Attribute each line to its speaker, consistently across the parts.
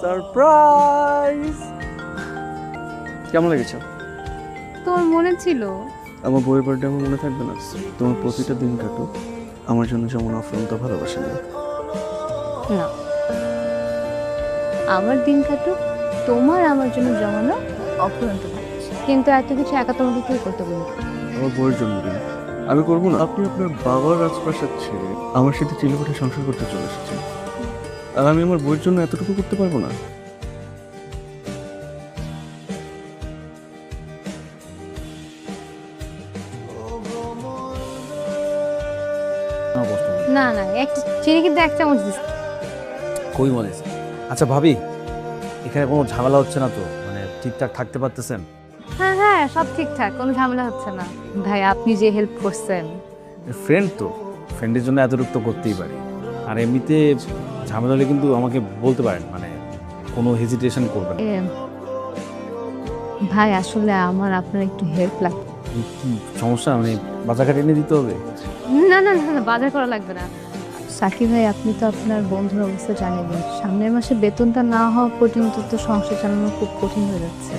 Speaker 1: Surprise. কেমন লেগেছে?
Speaker 2: তোর মনে ছিল?
Speaker 1: আমার বইয়ের বার্থডে আমার মনে থাকবে না? তোমার প্রতিটা দিন কাটুক আমার জন্য যেমন অফুরন্ত ভালোবাসা নেই।
Speaker 2: না, আমার দিন কাটুক তোমার আমার জন্য জমানো অফুরন্ত ভালোবাসা। কিন্তু এত কিছু একা তোমাকে কেউ করতে বলি?
Speaker 1: আমার বইয়ের জন্মদিন আমি করবো না? আপনি আপনার বাবার রাজপ্রাসাদ ছেড়ে আমার সাথে চিলেকোঠা সংসার করতে চলে এসেছেন, আর আমি আমার বইয়ের জন্য এতটুকু করতে পারবো না?
Speaker 2: না না, একটা চিনি কিন্তু এক চামচ দিস।
Speaker 3: কই মনে? আচ্ছা ভাবি, এখানে কোনো ঝামেলা হচ্ছে না তো? মানে ঠিকঠাক থাকতে পারতেছেন?
Speaker 2: হ্যাঁ হ্যাঁ, সব ঠিকঠাক, কোনো ঝামেলা হচ্ছে না। ভাই আপনি যে হেল্প করছেন।
Speaker 3: ফ্রেন্ড তো, ফ্রেন্ডের জন্য এতটুকু তো করতেই পারি। আর এমনিতে ঝামেলা হলে কিন্তু আমাকে বলতে পারেন, মানে কোনো হেজিটেশন করবেন না।
Speaker 2: ভাই আসলে আমার আপনার একটু হেল্প লাগবে।
Speaker 3: কি সমস্যা? মানে বাজারঘাট এনে দিতে হবে?
Speaker 2: না না না না, বাজার করা লাগবে না। সাকিব ভাই, আপনি তো আপনার বন্ধুর অবস্থা জানেন। সামনের মাসে বেতনটা না হওয়া পর্যন্ত তো সংসার চালানো খুব কঠিন হয়ে যাচ্ছে।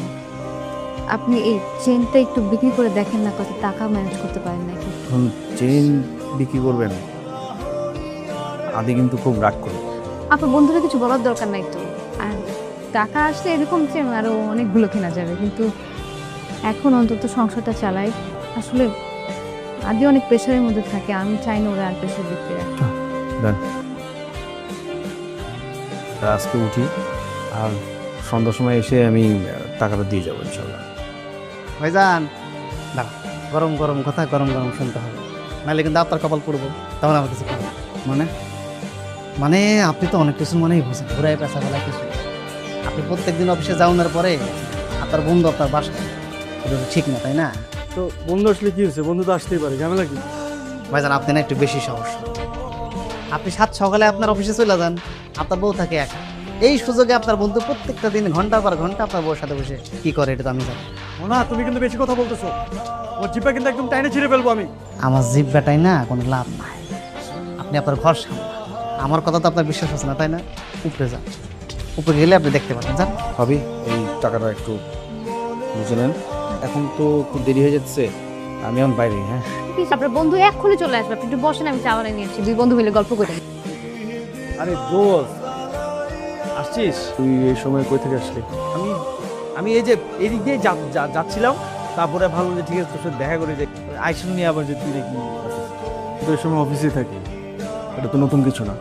Speaker 2: আপনি এই চেনটা একটু বিক্রি করে দেখেন না, কত টাকা ম্যানেজ করতে পারেন নাকি।
Speaker 3: এখন চেইন বিক্রি করবেন? আদি কিন্তু খুব রাগ করে।
Speaker 2: আপনার বন্ধুরা কিছু বলার দরকার নাই তো। আর টাকা আসলে এরকম চেন আরো অনেকগুলো কেনা যাবে, কিন্তু এখন অন্তত সংসারটা চালাই। আসলে আদি অনেক প্রেশারের মধ্যে থাকে, আমি চাই না ওরা আর প্রেশার দিতে।
Speaker 3: দেন, আজকে উঠি আর সন্ধ্যার সময় এসে আমি টাকাটা দিয়ে যাবো ইনশাল্লাহ।
Speaker 4: ভাইজান দাঁড়া, গরম গরম কথা গরম গরম শুনতে হবে, নাহলে কিন্তু আপনার কপাল পড়বো। তখন আমার কিছু কথা মানে মানে আপনি তো অনেক কিছু মনেই বুঝেন, ঘুরাই পেঁচা বলা কিছু। আপনি প্রত্যেকদিন অফিসে যাওয়ার পরে আপনার বন্ধু আপনার বাসা, এটা তো ঠিক না, তাই না?
Speaker 1: তো বন্ধু আসলে কি হয়েছে? বন্ধু তো আসতেই পারে, ঝামেলা কি?
Speaker 4: ভাইজান আপনি না একটু বেশি সমস্যা। আপনি সাত সকালে আপনার অফিসে চলে যান, আপনার বউ থাকে একা। এই সুযোগে আপনার বন্ধু প্রত্যেকটা দিন ঘন্টা পর ঘন্টা আপনার বউর সাথে বসে কি করে, এটা তো আমি জানি।
Speaker 1: না, তুমি কিন্তু বেশি কথা বলতেছো। ওর জিপা কিন্তু একদম টাইনে ছিঁড়ে ফেলবো আমি।
Speaker 4: আমার জিভ বেটাই না কোনো লাভ নাই। আপনি আপনার ঘর সামলান, আমার কথা তো আপনার বিশ্বাস হচ্ছে না, তাই না? উপরে যান, উপরে গেলে আপনি দেখতে পাবেন। যান।
Speaker 3: ভাবি, এই টাকাটা একটু বুঝে নেন। এখন তো খুব দেরি হয়ে যাচ্ছে, আমি এখন বাইরে। হ্যাঁ,
Speaker 2: প্লিজ, আপনার বন্ধু এক্ষুনি চলে আসবে। আপনি একটু বসেন, আমি চা বানিয়ে নিয়ে আসছি, দুই বন্ধু মিলে গল্প করি।
Speaker 3: আরে দোস্ত, আসছিস?
Speaker 1: তুই এই সময় কই থেকে আসলি?
Speaker 3: আমি আমি এই যে এদিক দিয়ে যাচ্ছিলাম, তারপরে ভাবলাম যে ঠিক আছে তোর সাথে দেখা করে যে আইসন নিয়ে আবার যে তুই দেখি।
Speaker 1: তুই এই সময় অফিসে থাকি, এটা তো নতুন কিছু না।